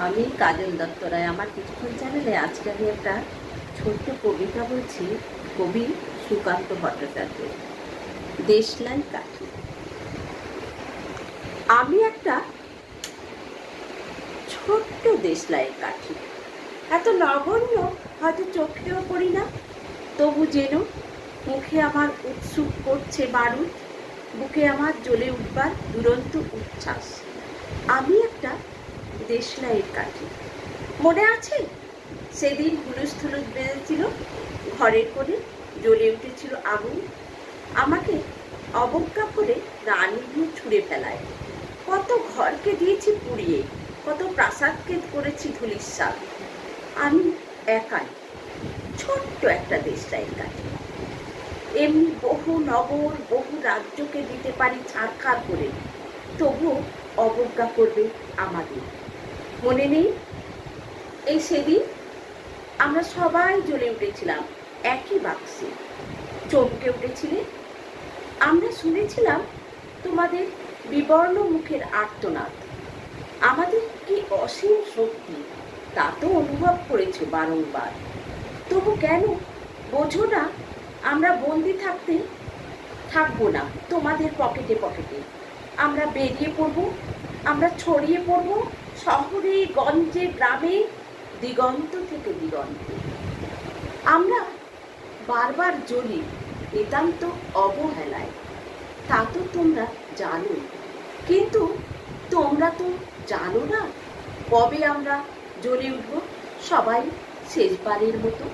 আমি কাজল দত্ত রায়। আমার কিছুক্ষণ চ্যানেলে আজকে আমি একটা ছোট্ট কবিতা বলছি, কবি সুকান্ত ভট্টাচার্যের, দেশলাই কাঠি। আমি একটা ছোট্ট দেশলাই কাঠি, এত নগণ্য হয়তো চোখেও পড়ি না, তবু যেন মুখে আমার উৎসুক করছে বারুদ, বুকে আমার জ্বলে উঠবার দুরন্ত উচ্ছ্বাস। আমি একটা দেশলাইয়ের কাঠি। মনে আছে সেদিন হুলুস থুলুস বেজেছিল, ঘরের কোণে জ্বলে উঠেছিল আগুন, আমাকে অবজ্ঞা করে না নিভিয়ে ছুঁড়ে ফেলায়। কত ঘরকে দিয়েছি পুড়িয়ে, কত প্রাসাদকে করেছি ধূলিসাৎ। আমি একাই ছোট্ট একটা দেশলাইয়ের কাঠি। এমনি বহু নগর, বহু রাজ্যকে দিতে পারি ছাড়খাড় করে, তবুও অবজ্ঞা করবে আমাদের। মনে নেই এই সেদিন আমরা সবাই জ্বলে উঠেছিলাম একই বাক্সে, চমকে উঠেছিলে। আমরা শুনেছিলাম তোমাদের বিবর্ণ মুখের আর্তনাদ। আমাদের কি অসীম শক্তি তা তো অনুভব করেছো বারংবার। তবু কেন বোঝো না আমরা বন্দি থাকবো না তোমাদের পকেটে পকেটে। আমরা বেরিয়ে পড়বো, আমরা ছড়িয়ে পড়বো শহরে, গঞ্জে, গ্রামে, দিগন্ত থেকে দিগন্তে। আমরা বারবার জ্বলি নিতান্ত অবহেলায়, তা তো তোমরা জানো, কিন্তু তোমরা তো জানো না কবে আমরা জ্বলে উঠবো সবাই শেষবারের মতো।